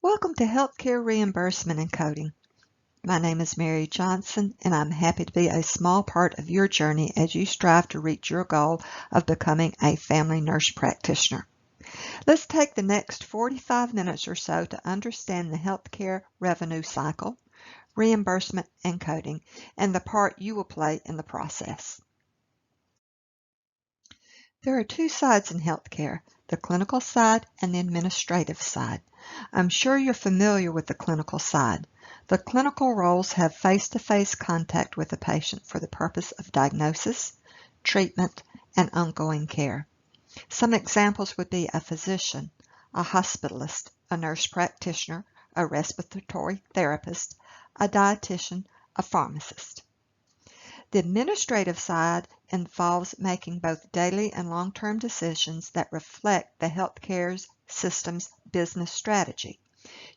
Welcome to Healthcare Reimbursement and Coding. My name is Mary Johnson, and I'm happy to be a small part of your journey as you strive to reach your goal of becoming a family nurse practitioner. Let's take the next 45 minutes or so to understand the healthcare revenue cycle, reimbursement and coding, and the part you will play in the process. There are two sides in healthcare, the clinical side and the administrative side. I'm sure you're familiar with the clinical side. The clinical roles have face-to-face contact with the patient for the purpose of diagnosis, treatment, and ongoing care. Some examples would be a physician, a hospitalist, a nurse practitioner, a respiratory therapist, a dietitian, a pharmacist. The administrative side involves making both daily and long-term decisions that reflect the healthcare system's business strategy.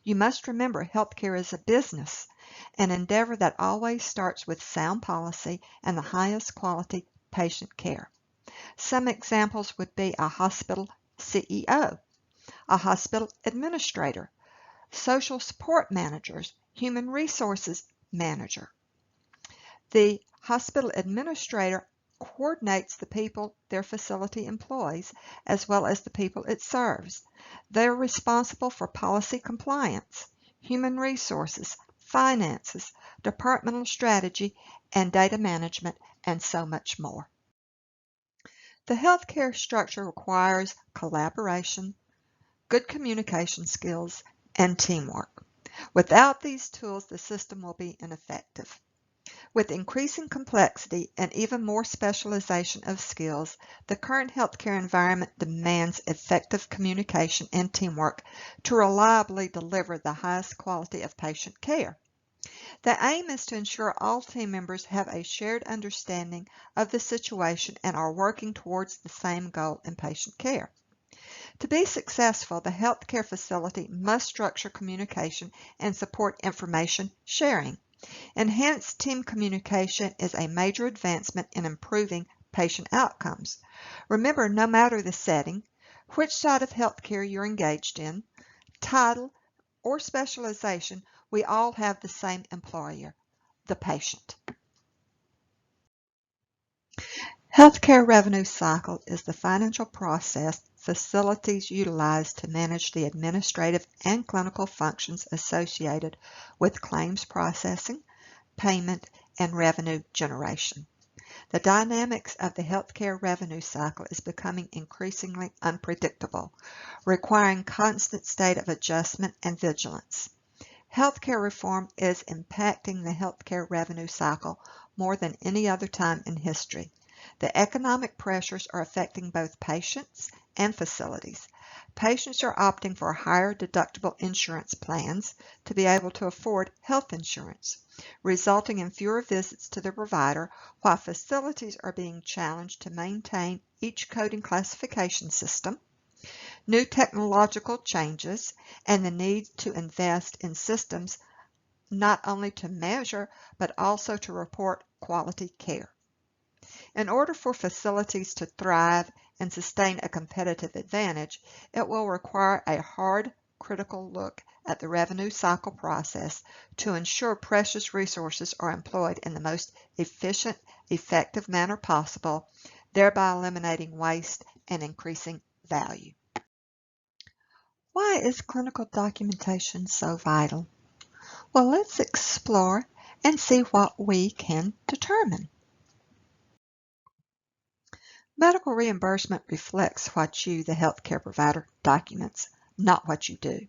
You must remember healthcare is a business, an endeavor that always starts with sound policy and the highest quality patient care. Some examples would be a hospital CEO, a hospital administrator, social support managers, human resources manager. The hospital administrator coordinates the people their facility employs, as well as the people it serves. They are responsible for policy compliance, human resources, finances, departmental strategy, and data management, and so much more. The healthcare structure requires collaboration, good communication skills, and teamwork. Without these tools, the system will be ineffective. With increasing complexity and even more specialization of skills, the current healthcare environment demands effective communication and teamwork to reliably deliver the highest quality of patient care. The aim is to ensure all team members have a shared understanding of the situation and are working towards the same goal in patient care. To be successful, the healthcare facility must structure communication and support information sharing. Enhanced team communication is a major advancement in improving patient outcomes. Remember, no matter the setting, which side of healthcare you're engaged in, title, or specialization, we all have the same employer, the patient. Healthcare revenue cycle is the financial process facilities utilize to manage the administrative and clinical functions associated with claims processing, payment, and revenue generation. The dynamics of the healthcare revenue cycle is becoming increasingly unpredictable, requiring constant state of adjustment and vigilance. Healthcare reform is impacting the healthcare revenue cycle more than any other time in history. The economic pressures are affecting both patients and facilities. Patients are opting for higher deductible insurance plans to be able to afford health insurance, resulting in fewer visits to the provider, while facilities are being challenged to maintain each coding classification system, new technological changes, and the need to invest in systems not only to measure but also to report quality care. In order for facilities to thrive and sustain a competitive advantage, it will require a hard, critical look at the revenue cycle process to ensure precious resources are employed in the most efficient, effective manner possible, thereby eliminating waste and increasing value. Why is clinical documentation so vital? Well, let's explore and see what we can determine. Medical reimbursement reflects what you, the healthcare provider, documents, not what you do.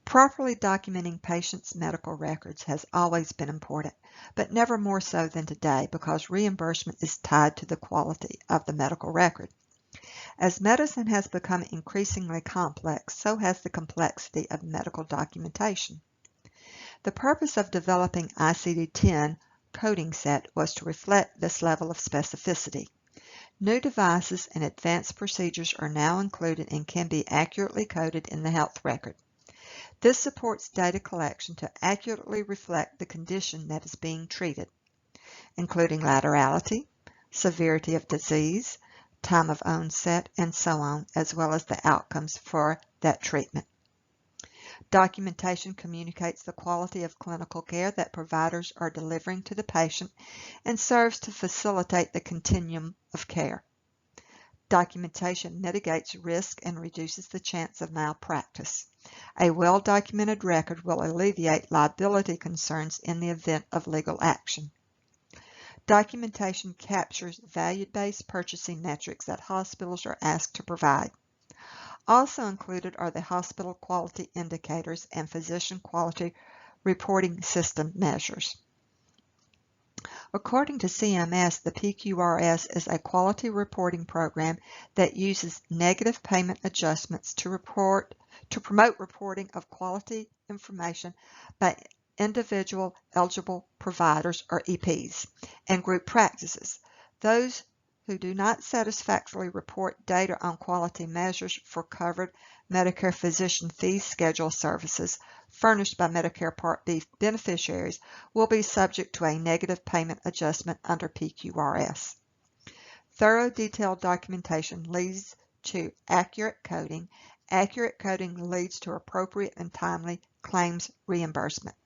Properly documenting patients' medical records has always been important, but never more so than today because reimbursement is tied to the quality of the medical record. As medicine has become increasingly complex, so has the complexity of medical documentation. The purpose of developing ICD-10 coding set was to reflect this level of specificity. New devices and advanced procedures are now included and can be accurately coded in the health record. This supports data collection to accurately reflect the condition that is being treated, including laterality, severity of disease, time of onset, and so on, as well as the outcomes for that treatment. Documentation communicates the quality of clinical care that providers are delivering to the patient and serves to facilitate the continuum of care. Documentation mitigates risk and reduces the chance of malpractice. A well-documented record will alleviate liability concerns in the event of legal action. Documentation captures value-based purchasing metrics that hospitals are asked to provide. Also included are the hospital quality indicators and physician quality reporting system measures. According to CMS, the PQRS is a quality reporting program that uses negative payment adjustments to promote reporting of quality information by individual eligible providers, or EPs, and group practices. Those who do not satisfactorily report data on quality measures for covered Medicare physician fee schedule services furnished by Medicare Part B beneficiaries will be subject to a negative payment adjustment under PQRS. Thorough detailed documentation leads to accurate coding. Accurate coding leads to appropriate and timely claims reimbursement.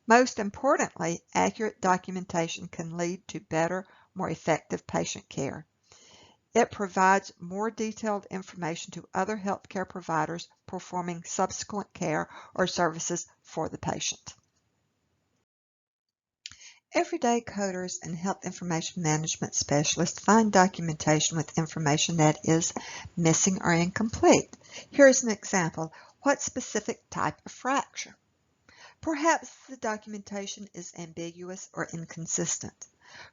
Most importantly, accurate documentation can lead to better, more effective patient care. It provides more detailed information to other healthcare providers performing subsequent care or services for the patient. Everyday coders and health information management specialists find documentation with information that is missing or incomplete. Here is an example. What specific type of fracture? Perhaps the documentation is ambiguous or inconsistent.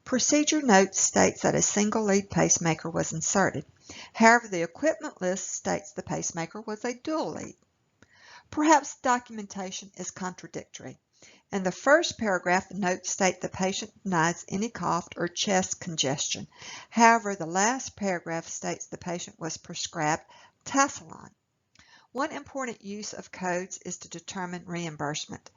Procedure note states that a single lead pacemaker was inserted. However, the equipment list states the pacemaker was a dual lead. Perhaps documentation is contradictory. In the first paragraph, the notes state the patient denies any cough or chest congestion. However, the last paragraph states the patient was prescribed Tafalon. One important use of codes is to determine reimbursement.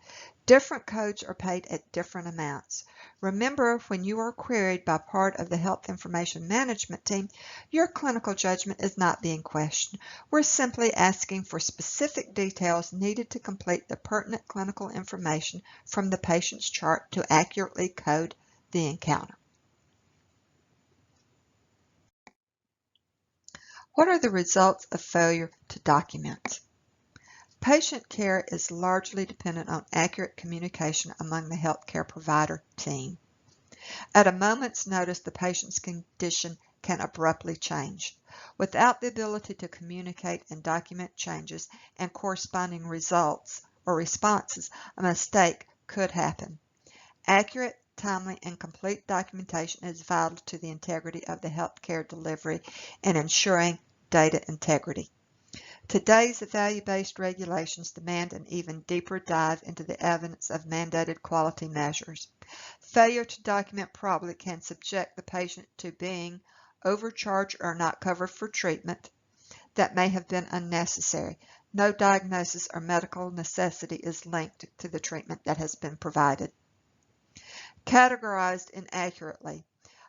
Different codes are paid at different amounts. Remember, when you are queried by part of the health information management team, your clinical judgment is not being questioned. We're simply asking for specific details needed to complete the pertinent clinical information from the patient's chart to accurately code the encounter. What are the results of failure to document? Patient care is largely dependent on accurate communication among the healthcare provider team. At a moment's notice, the patient's condition can abruptly change. Without the ability to communicate and document changes and corresponding results or responses, a mistake could happen. Accurate, timely, and complete documentation is vital to the integrity of the healthcare delivery and ensuring data integrity. Today's value-based regulations demand an even deeper dive into the evidence of mandated quality measures. Failure to document properly can subject the patient to being overcharged or not covered for treatment that may have been unnecessary. No diagnosis or medical necessity is linked to the treatment that has been provided. Categorized inaccurately.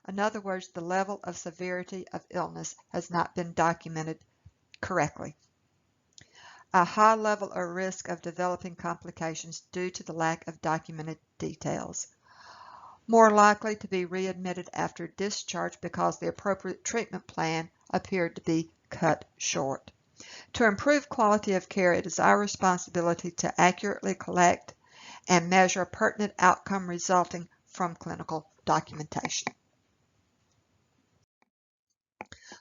In other words, the level of severity of illness has not been documented correctly. A high level or risk of developing complications due to the lack of documented details. More likely to be readmitted after discharge because the appropriate treatment plan appeared to be cut short. To improve quality of care, it is our responsibility to accurately collect and measure pertinent outcome resulting from clinical documentation.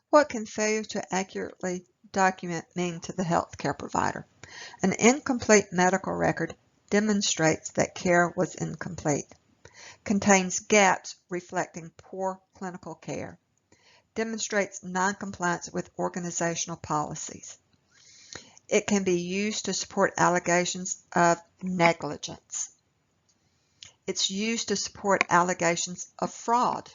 What can failure to accurately document mean to the healthcare provider? An incomplete medical record demonstrates that care was incomplete, contains gaps reflecting poor clinical care, demonstrates noncompliance with organizational policies. It can be used to support allegations of negligence. It's used to support allegations of fraud.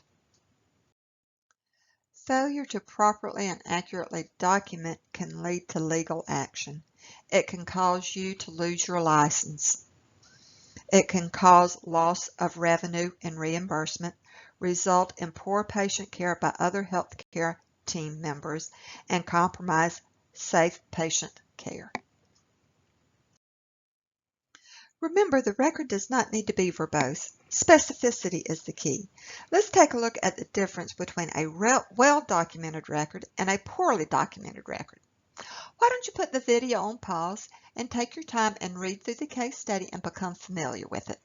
Failure to properly and accurately document can lead to legal action. It can cause you to lose your license. It can cause loss of revenue and reimbursement, result in poor patient care by other healthcare team members, and compromise safe patient care. Remember, the record does not need to be verbose. Specificity is the key. Let's take a look at the difference between a well-documented record and a poorly documented record. Why don't you put the video on pause and take your time and read through the case study and become familiar with it.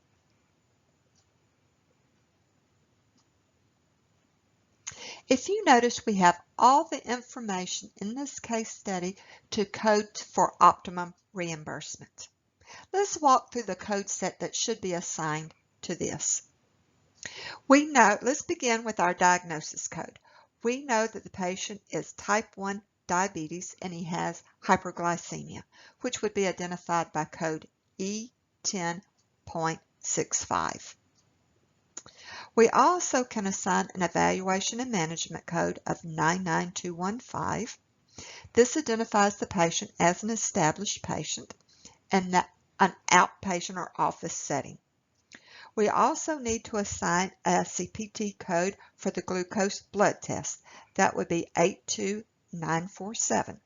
If you notice, we have all the information in this case study to code for optimum reimbursement. Let's walk through the code set that should be assigned to this. Let's begin with our diagnosis code. We know that the patient is type 1 diabetes and he has hyperglycemia, which would be identified by code E10.65. We also can assign an evaluation and management code of 99215. This identifies the patient as an established patient and an outpatient or office setting. We also need to assign a CPT code for the glucose blood test. That would be 82947.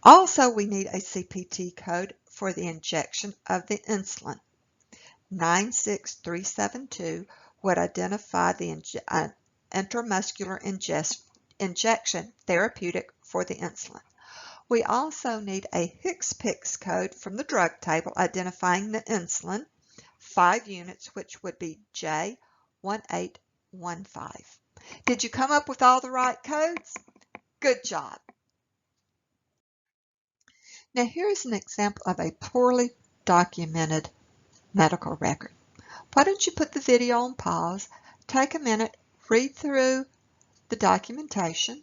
Also, we need a CPT code for the injection of the insulin. 96372 would identify the intramuscular injection therapeutic for the insulin. We also need a HCPCS code from the drug table identifying the insulin, 5 units, which would be J1815. Did you come up with all the right codes? Good job. Now here's an example of a poorly documented medical record. Why don't you put the video on pause, take a minute, read through the documentation,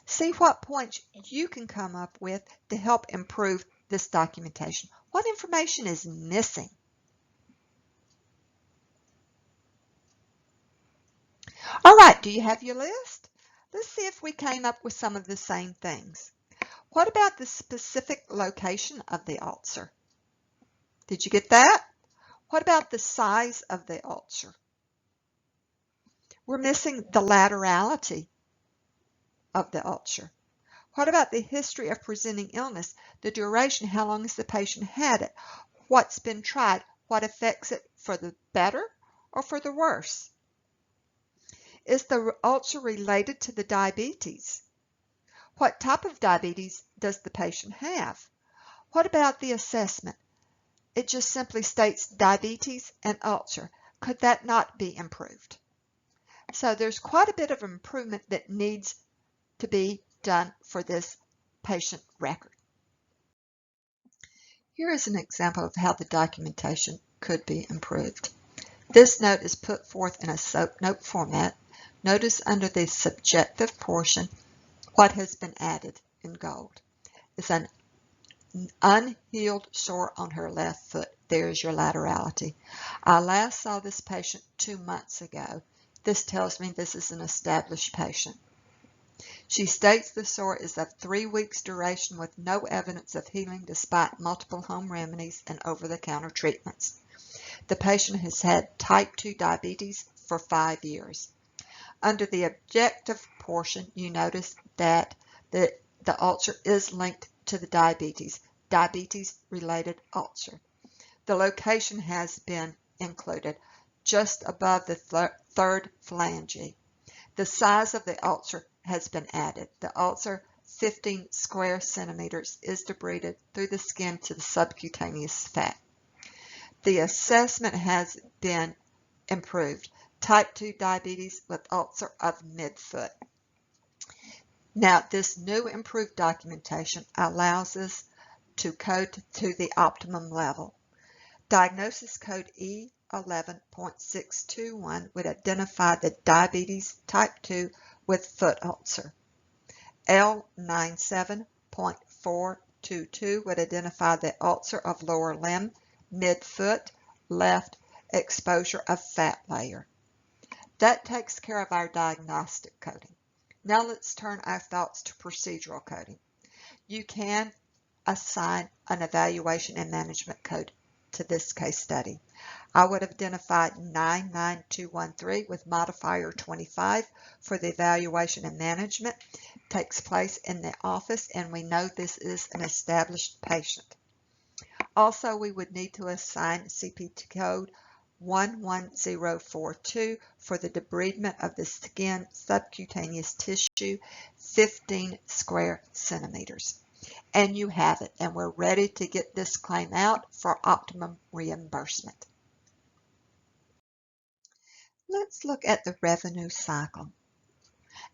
see what points you can come up with to help improve this documentation. What information is missing? All right, do you have your list? Let's see if we came up with some of the same things. What about the specific location of the ulcer? Did you get that? What about the size of the ulcer? We're missing the laterality of the ulcer. What about the history of presenting illness? The duration, how long has the patient had it? What's been tried? What affects it for the better or for the worse? Is the ulcer related to the diabetes? What type of diabetes does the patient have? What about the assessment? It just simply states diabetes and ulcer. Could that not be improved? So there's quite a bit of improvement that needs to be done for this patient record. Here is an example of how the documentation could be improved. This note is put forth in a SOAP note format. Notice under the subjective portion what has been added in gold. It's an unhealed sore on her left foot. There's your laterality. I last saw this patient 2 months ago. This tells me this is an established patient. She states the sore is of 3 weeks duration with no evidence of healing despite multiple home remedies and over-the-counter treatments. The patient has had type 2 diabetes for 5 years. Under the objective portion, you notice that the ulcer is linked to the diabetes-related ulcer. The location has been included just above the third phalange. The size of the ulcer has been added. The ulcer, 15 square centimeters, is debrided through the skin to the subcutaneous fat. The assessment has been improved. Type 2 diabetes with ulcer of midfoot. Now, this new improved documentation allows us to code to the optimum level. Diagnosis code E11.621 would identify the diabetes type 2 with foot ulcer. L97.422 would identify the ulcer of lower limb, midfoot, left, exposure of fat layer. That takes care of our diagnostic coding. Now let's turn our thoughts to procedural coding. You can assign an evaluation and management code to this case study. I would have identified 99213 with modifier 25 for the evaluation and management. It takes place in the office and we know this is an established patient. Also, we would need to assign CPT code 11042 for the debridement of the skin subcutaneous tissue, 15 square centimeters. And you have it, and we're ready to get this claim out for optimum reimbursement. Let's look at the revenue cycle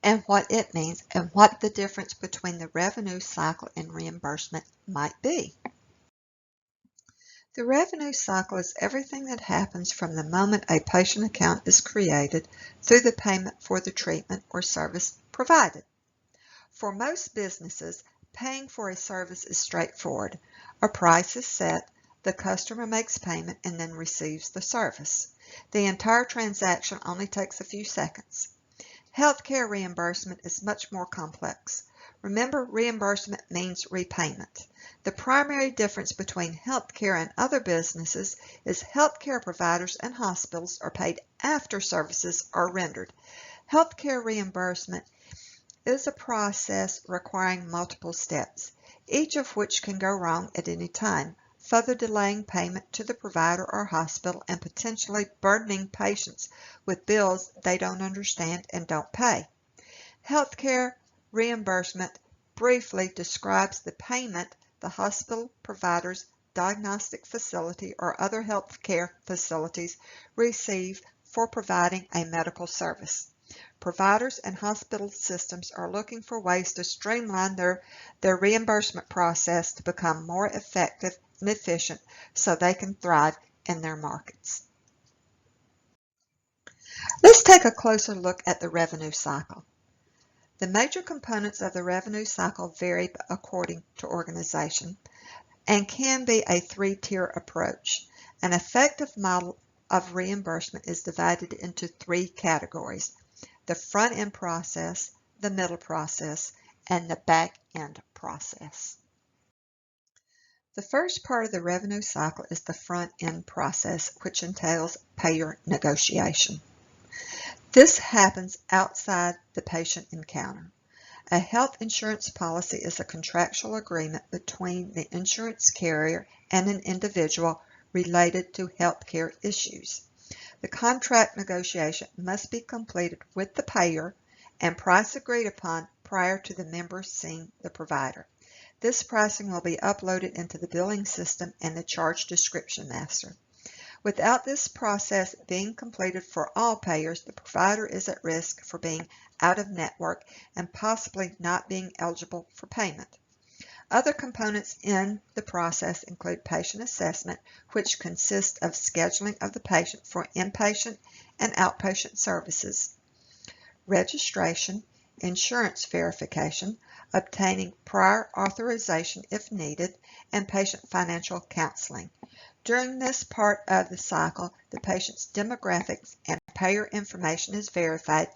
and what it means and what the difference between the revenue cycle and reimbursement might be. The revenue cycle is everything that happens from the moment a patient account is created through the payment for the treatment or service provided. For most businesses, paying for a service is straightforward. A price is set, the customer makes payment, and then receives the service. The entire transaction only takes a few seconds. Healthcare reimbursement is much more complex. Remember, reimbursement means repayment. The primary difference between healthcare and other businesses is healthcare providers and hospitals are paid after services are rendered. Healthcare reimbursement is a process requiring multiple steps, each of which can go wrong at any time, further delaying payment to the provider or hospital and potentially burdening patients with bills they don't understand and don't pay. Healthcare reimbursement briefly describes the payment the hospital, providers, diagnostic facility, or other healthcare facilities receive for providing a medical service. Providers and hospital systems are looking for ways to streamline their reimbursement process to become more effective and efficient so they can thrive in their markets. Let's take a closer look at the revenue cycle. The major components of the revenue cycle vary according to organization and can be a three-tier approach. An effective model of reimbursement is divided into three categories: the front-end process, the middle process, and the back-end process. The first part of the revenue cycle is the front-end process, which entails payer negotiation. This happens outside the patient encounter. A health insurance policy is a contractual agreement between the insurance carrier and an individual related to healthcare issues. The contract negotiation must be completed with the payer and price agreed upon prior to the member seeing the provider. This pricing will be uploaded into the billing system and the charge description master. Without this process being completed for all payers, the provider is at risk for being out of network and possibly not being eligible for payment. Other components in the process include patient assessment, which consists of scheduling of the patient for inpatient and outpatient services, registration, insurance verification, obtaining prior authorization if needed, and patient financial counseling. During this part of the cycle, the patient's demographics and payer information is verified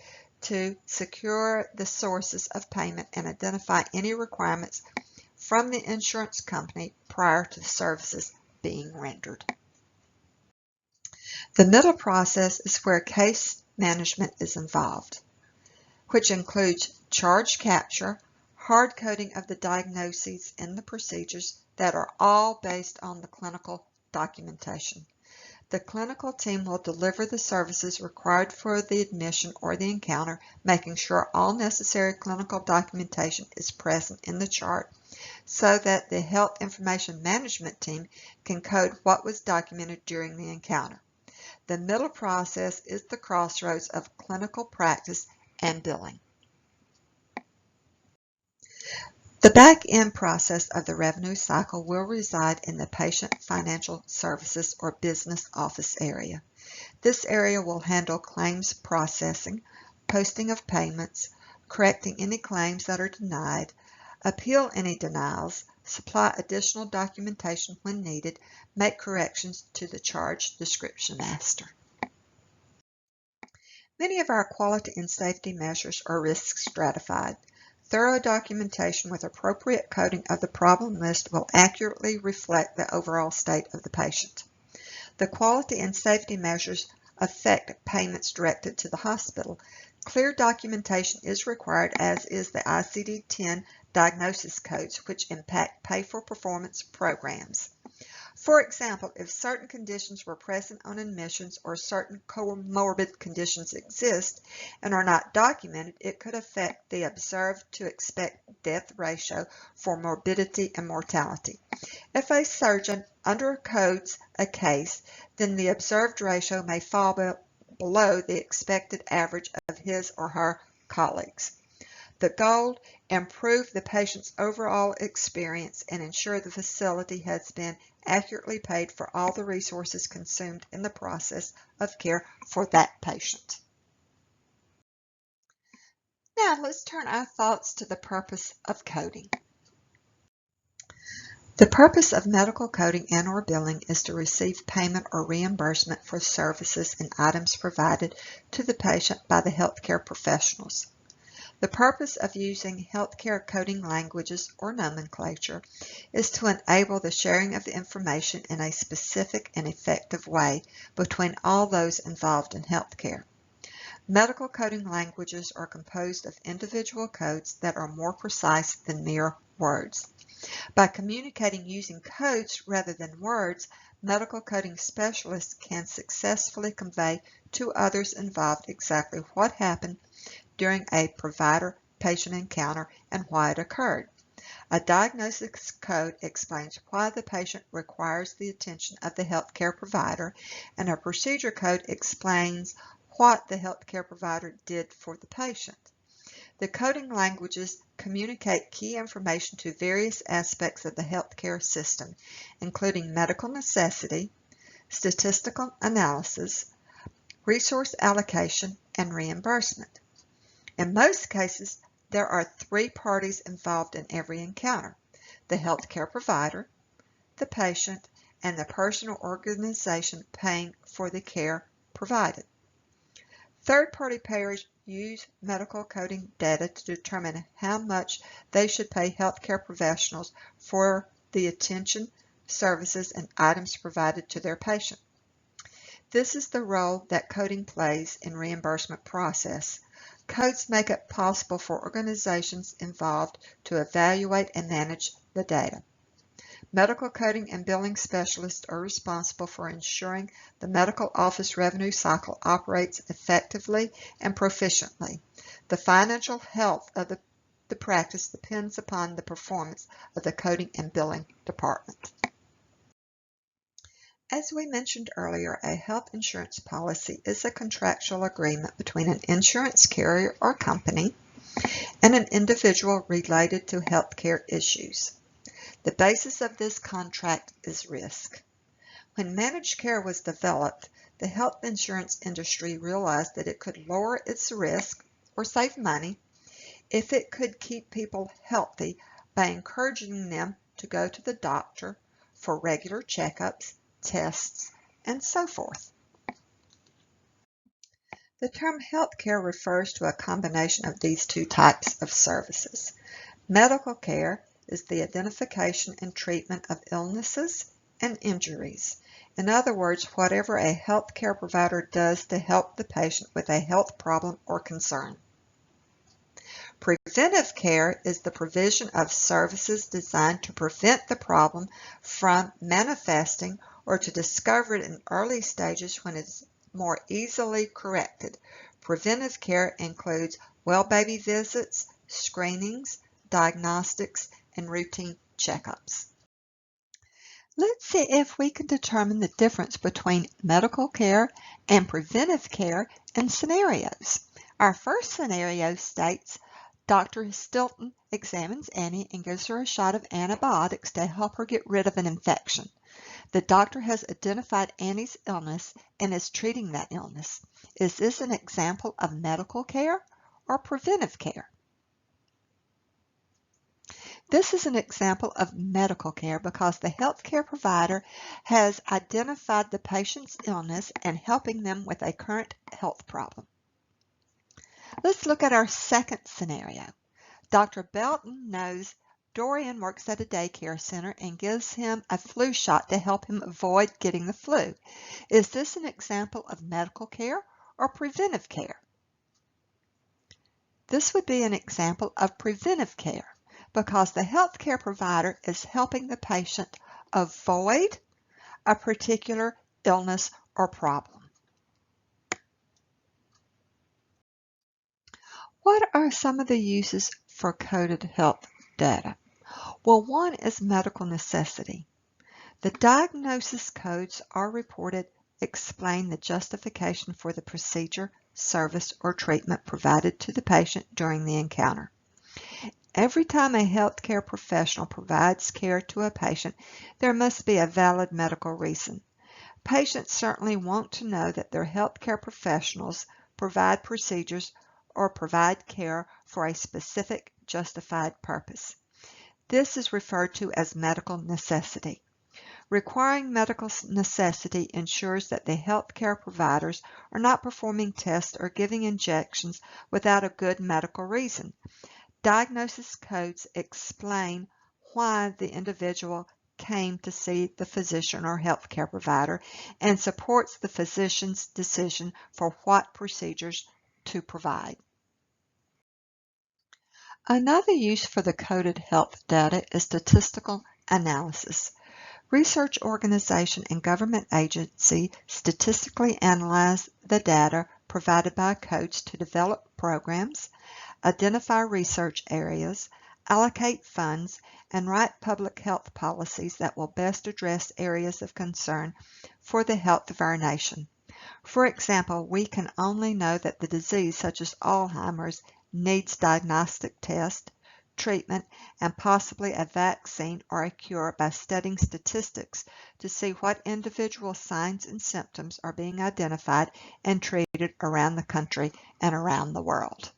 to secure the sources of payment and identify any requirements from the insurance company prior to the services being rendered. The middle process is where case management is involved, which includes charge capture, hard coding of the diagnoses in the procedures that are all based on the clinical documentation. The clinical team will deliver the services required for the admission or the encounter, making sure all necessary clinical documentation is present in the chart so that the health information management team can code what was documented during the encounter. The middle process is the crossroads of clinical practice and billing. The back-end process of the revenue cycle will reside in the patient financial services or business office area. This area will handle claims processing, posting of payments, correcting any claims that are denied, appeal any denials, supply additional documentation when needed, make corrections to the charge description master. Many of our quality and safety measures are risk stratified. Thorough documentation with appropriate coding of the problem list will accurately reflect the overall state of the patient. The quality and safety measures affect payments directed to the hospital. Clear documentation is required, as is the ICD-10 diagnosis codes, which impact pay-for-performance programs. For example, if certain conditions were present on admissions or certain comorbid conditions exist and are not documented, it could affect the observed to expect death ratio for morbidity and mortality. If a surgeon undercodes a case, then the observed ratio may fall below the expected average of his or her colleagues. The goal, improve the patient's overall experience and ensure the facility has been accurately paid for all the resources consumed in the process of care for that patient. Now let's turn our thoughts to the purpose of coding. The purpose of medical coding and/or billing is to receive payment or reimbursement for services and items provided to the patient by the healthcare professionals. The purpose of using healthcare coding languages or nomenclature is to enable the sharing of information in a specific and effective way between all those involved in healthcare. Medical coding languages are composed of individual codes that are more precise than mere words. By communicating using codes rather than words, medical coding specialists can successfully convey to others involved exactly what happened during a provider-patient encounter and why it occurred. A diagnosis code explains why the patient requires the attention of the healthcare provider, and a procedure code explains what the healthcare provider did for the patient. The coding languages communicate key information to various aspects of the healthcare system, including medical necessity, statistical analysis, resource allocation, and reimbursement. In most cases, there are three parties involved in every encounter: the healthcare provider, the patient, and the person or organization paying for the care provided. Third-party payers use medical coding data to determine how much they should pay healthcare professionals for the attention, services, and items provided to their patient. This is the role that coding plays in reimbursement process. Codes make it possible for organizations involved to evaluate and manage the data. Medical coding and billing specialists are responsible for ensuring the medical office revenue cycle operates effectively and proficiently. The financial health of the practice depends upon the performance of the coding and billing department. As we mentioned earlier, a health insurance policy is a contractual agreement between an insurance carrier or company and an individual related to healthcare issues. The basis of this contract is risk. When managed care was developed, the health insurance industry realized that it could lower its risk or save money if it could keep people healthy by encouraging them to go to the doctor for regular checkups, tests, and so forth. The term healthcare refers to a combination of these two types of services. Medical care is the identification and treatment of illnesses and injuries. In other words, whatever a healthcare provider does to help the patient with a health problem or concern. Preventive care is the provision of services designed to prevent the problem from manifesting or to discover it in early stages when it is more easily corrected. Preventive care includes well baby visits, screenings, diagnostics, and routine checkups. Let's see if we can determine the difference between medical care and preventive care in scenarios. Our first scenario states Dr. Stilton examines Annie and gives her a shot of antibiotics to help her get rid of an infection. The doctor has identified Annie's illness and is treating that illness. Is this an example of medical care or preventive care? This is an example of medical care because the healthcare provider has identified the patient's illness and helping them with a current health problem. Let's look at our second scenario. Dr. Belton knows Dorian works at a daycare center and gives him a flu shot to help him avoid getting the flu. Is this an example of medical care or preventive care? This would be an example of preventive care because the healthcare provider is helping the patient avoid a particular illness or problem. What are some of the uses for coded health data? Well, one is medical necessity. The diagnosis codes are reported explain the justification for the procedure, service, or treatment provided to the patient during the encounter. Every time a healthcare professional provides care to a patient, there must be a valid medical reason. Patients certainly want to know that their healthcare professionals provide procedures or provide care for a specific justified purpose. This is referred to as medical necessity. Requiring medical necessity ensures that the healthcare providers are not performing tests or giving injections without a good medical reason. Diagnosis codes explain why the individual came to see the physician or healthcare provider and supports the physician's decision for what procedures to provide. Another use for the coded health data is statistical analysis. Research organization and government agency statistically analyze the data provided by codes to develop programs, identify research areas, allocate funds, and write public health policies that will best address areas of concern for the health of our nation. For example, we can only know that the disease such as Alzheimer's needs diagnostic tests, treatment, and possibly a vaccine or a cure by studying statistics to see what individual signs and symptoms are being identified and treated around the country and around the world.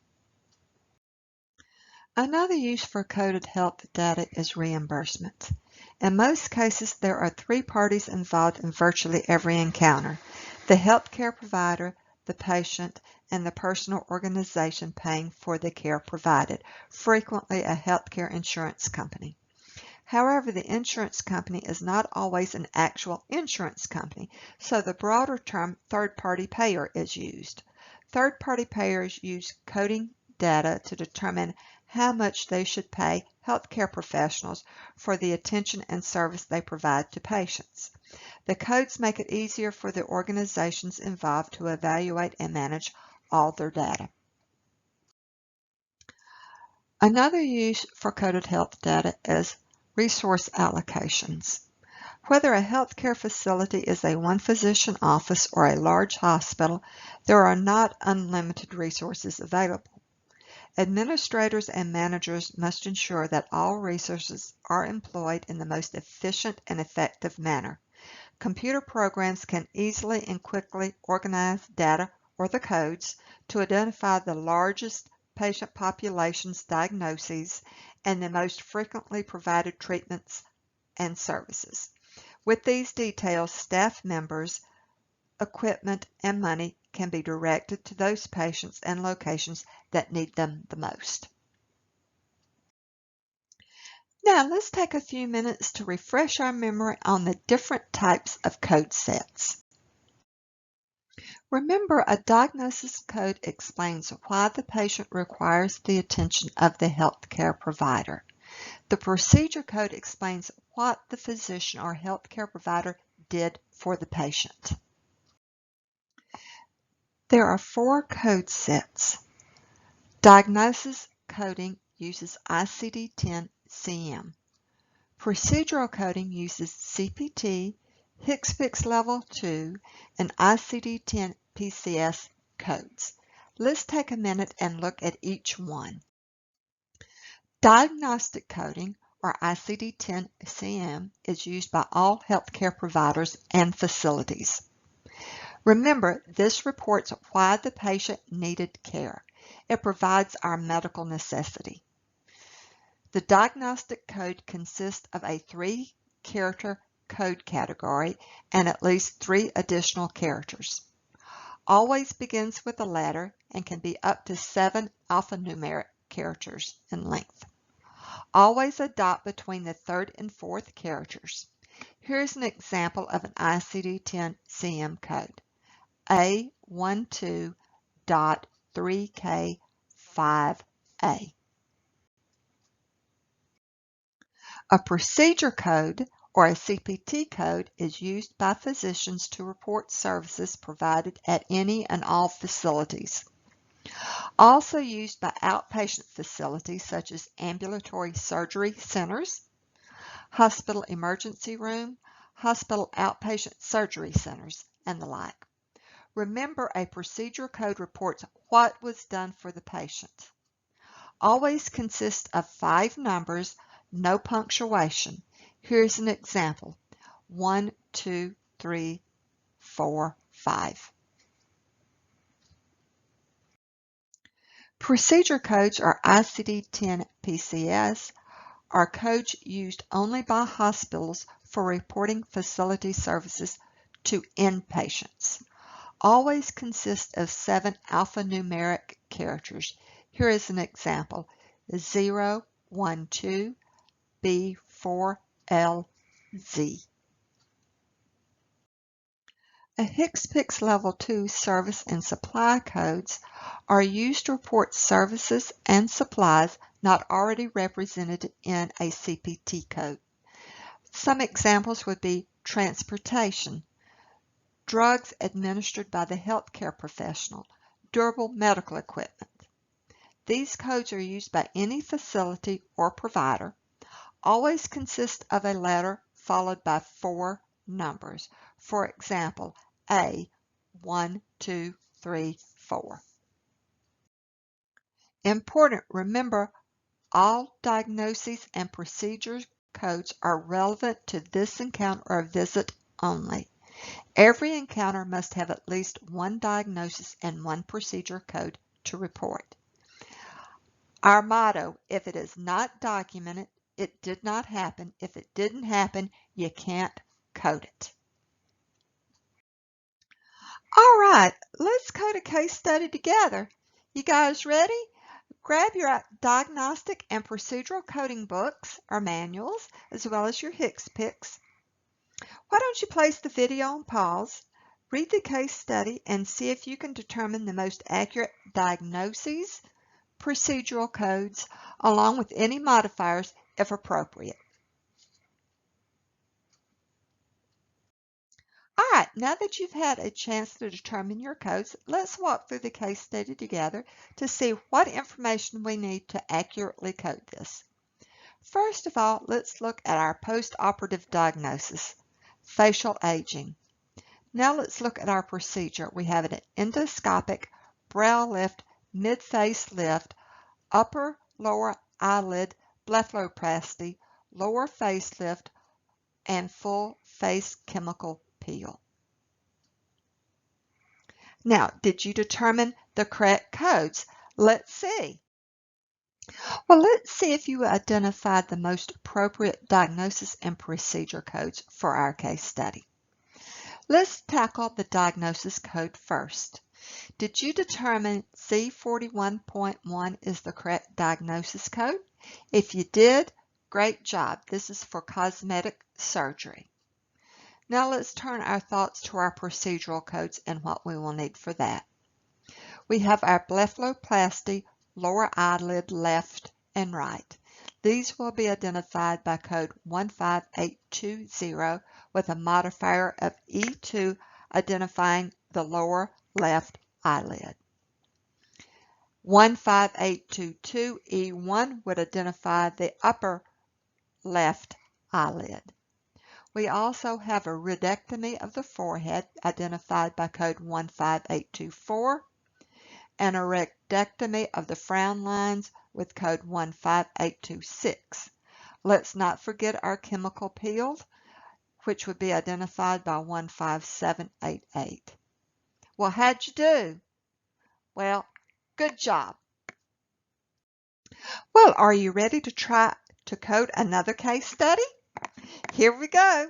Another use for coded health data is reimbursement. In most cases, there are three parties involved in virtually every encounter: the healthcare provider, the patient, and the person or organization paying for the care provided, frequently a healthcare insurance company. However, the insurance company is not always an actual insurance company, so the broader term third-party payer is used. Third-party payers use coding data to determine how much they should pay healthcare professionals for the attention and service they provide to patients. The codes make it easier for the organizations involved to evaluate and manage all their data. Another use for coded health data is resource allocations. Whether a healthcare facility is a one-physician office or a large hospital, there are not unlimited resources available. Administrators and managers must ensure that all resources are employed in the most efficient and effective manner. Computer programs can easily and quickly organize data or the codes to identify the largest patient populations, diagnoses, and the most frequently provided treatments and services. With these details, staff members, equipment, and money can be directed to those patients and locations that need them the most. Now let's take a few minutes to refresh our memory on the different types of code sets. Remember, a diagnosis code explains why the patient requires the attention of the healthcare provider. The procedure code explains what the physician or healthcare provider did for the patient. There are four code sets. Diagnosis coding uses ICD-10-CM. Procedural coding uses CPT, HCPCS Level 2, and ICD-10-PCS codes. Let's take a minute and look at each one. Diagnostic coding, or ICD-10-CM, is used by all healthcare providers and facilities. Remember, this reports why the patient needed care. It provides our medical necessity. The diagnostic code consists of a 3-character code category and at least 3 additional characters. Always begins with a letter and can be up to 7 alphanumeric characters in length. Always a dot between the 3rd and 4th characters. Here's an example of an ICD-10-CM code. A12.3K5A. A procedure code, or a CPT code is used by physicians to report services provided at any and all facilities. Also used by outpatient facilities such as ambulatory surgery centers, hospital emergency room, hospital outpatient surgery centers, and the like. Remember, a procedure code reports what was done for the patient. Always consists of 5 numbers, no punctuation. Here's an example: 1, 2, 3, 4, 5. Procedure codes, or ICD-10 PCS, are codes used only by hospitals for reporting facility services to inpatients. Always consist of 7 alphanumeric characters. Here is an example: 0, 1, 2, B, 4, L, Z. A HCPCS Level 2 service and supply codes are used to report services and supplies not already represented in a CPT code. Some examples would be transportation, drugs administered by the healthcare professional, durable medical equipment. These codes are used by any facility or provider, always consist of a letter followed by 4 numbers. For example, A, 1, 2, 3, 4. Important: remember, all diagnoses and procedure codes are relevant to this encounter or visit only. Every encounter must have at least 1 diagnosis and 1 procedure code to report. Our motto: if it is not documented, it did not happen. If it didn't happen, you can't code it. All right, let's code a case study together. You guys ready? Grab your diagnostic and procedural coding books or manuals, as well as your HCPCS. Why don't you place the video on pause, read the case study, and see if you can determine the most accurate diagnoses, procedural codes, along with any modifiers if appropriate. All right, now that you've had a chance to determine your codes, let's walk through the case study together to see what information we need to accurately code this. First of all, let's look at our post-operative diagnosis: facial aging. Now let's look at our procedure. We have an endoscopic brow lift, mid-face lift, upper lower eyelid blepharoplasty, lower face lift, and full face chemical peel. Now, did you determine the correct codes? Let's see. Well, let's see if you identified the most appropriate diagnosis and procedure codes for our case study. Let's tackle the diagnosis code first. Did you determine C41.1 is the correct diagnosis code? If you did, great job. This is for cosmetic surgery. Now let's turn our thoughts to our procedural codes and what we will need for that. We have our blepharoplasty, lower eyelid left and right. These will be identified by code 15820 with a modifier of E2 identifying the lower left eyelid. 15822 E1 would identify the upper left eyelid. We also have a rhidectomy of the forehead identified by code 15824 and a rectectomy of the frown lines with code 15826. Let's not forget our chemical peel, which would be identified by 15788. Well, how'd you do? Well, good job. Well, are you ready to try to code another case study? Here we go.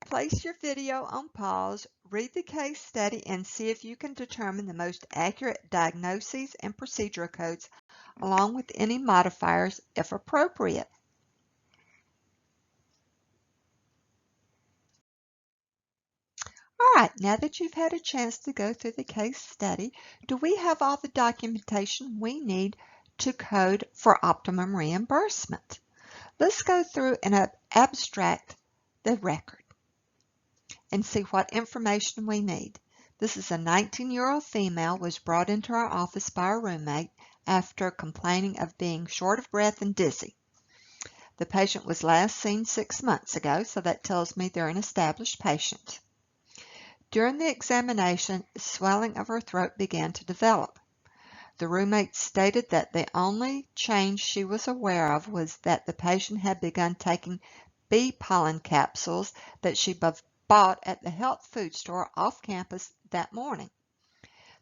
Place your video on pause, read the case study, and see if you can determine the most accurate diagnoses and procedure codes, along with any modifiers if appropriate. All right, now that you've had a chance to go through the case study, do we have all the documentation we need to code for optimum reimbursement? Let's go through and abstract the record and see what information we need. This is a 19-year-old female, was brought into our office by a roommate after complaining of being short of breath and dizzy. The patient was last seen 6 months ago, so that tells me they're an established patient. During the examination, swelling of her throat began to develop. The roommate stated that the only change she was aware of was that the patient had begun taking bee pollen capsules that she bought at the health food store off campus that morning.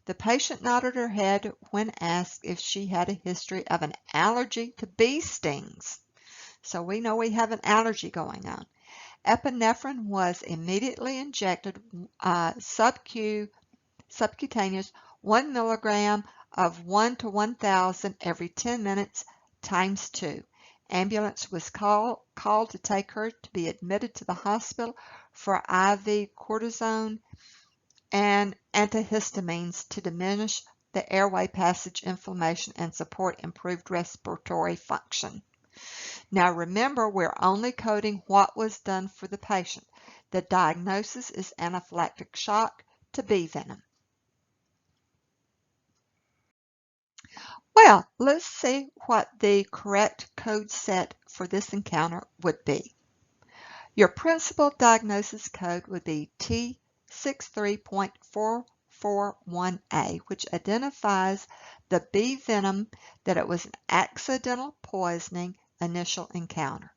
The patient nodded her head when asked if she had a history of an allergy to bee stings. So we know we have an allergy going on. Epinephrine was immediately injected subcutaneous 1 milligram of 1 to 1,000 every 10 minutes times 2. Ambulance was called to take her to be admitted to the hospital for IV cortisone and antihistamines to diminish the airway passage inflammation and support improved respiratory function. Now remember, we're only coding what was done for the patient. The diagnosis is anaphylactic shock to bee venom. Well, let's see what the correct code set for this encounter would be. Your principal diagnosis code would be T63.441A, which identifies the bee venom that it was an accidental poisoning initial encounter.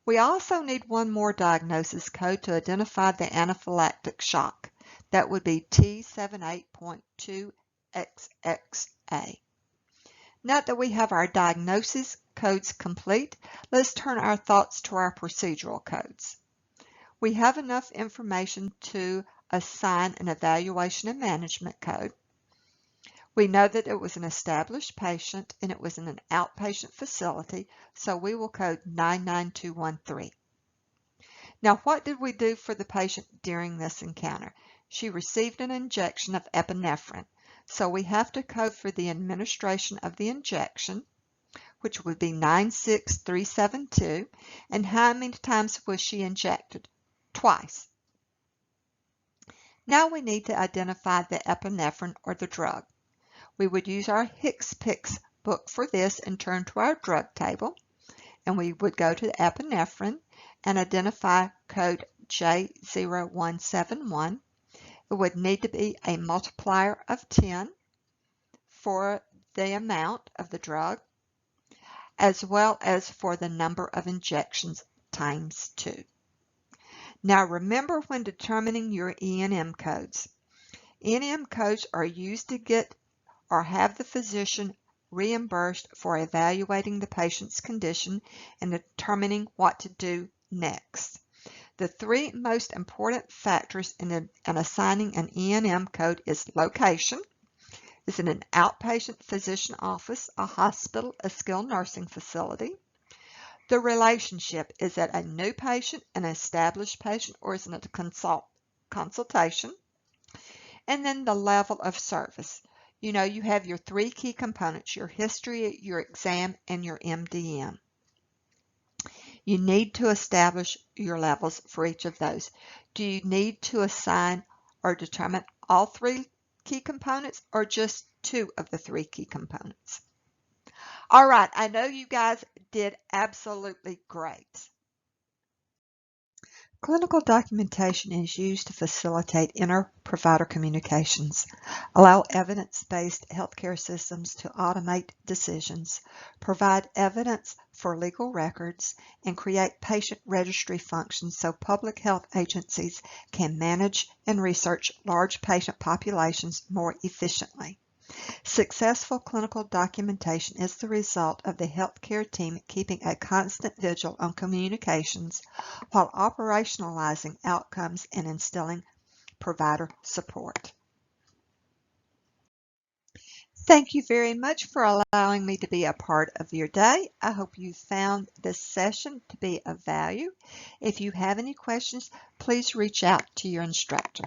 We also need one more diagnosis code to identify the anaphylactic shock. That would be T78.2XXA. Now that we have our diagnosis codes complete, let's turn our thoughts to our procedural codes. We have enough information to assign an evaluation and management code. We know that it was an established patient and it was in an outpatient facility, so we will code 99213. Now, what did we do for the patient during this encounter? She received an injection of epinephrine, so we have to code for the administration of the injection, which would be 96372, and how many times was she injected? Twice. Now we need to identify the epinephrine or the drug. We would use our HCPCS book for this and turn to our drug table, and we would go to the epinephrine and identify code J0171. It would need to be a multiplier of 10 for the amount of the drug, as well as for the number of injections times 2. Now remember, when determining your E&M codes, E&M codes are used to get or have the physician reimbursed for evaluating the patient's condition and determining what to do next. The three most important factors in assigning an E&M code is location. Is it an outpatient physician office, a hospital, a skilled nursing facility? The relationship, is it a new patient, an established patient, or is it a consultation? And then the level of service. You know, you have your three key components: your history, your exam, and your MDM. You need to establish your levels for each of those. Do you need to assign or determine all three key components or just two of the three key components? All right, I know you guys did absolutely great. Clinical documentation is used to facilitate inter-provider communications, allow evidence-based healthcare systems to automate decisions, provide evidence for legal records, and create patient registry functions so public health agencies can manage and research large patient populations more efficiently. Successful clinical documentation is the result of the healthcare team keeping a constant vigil on communications while operationalizing outcomes and instilling provider support. Thank you very much for allowing me to be a part of your day. I hope you found this session to be of value. If you have any questions, please reach out to your instructor.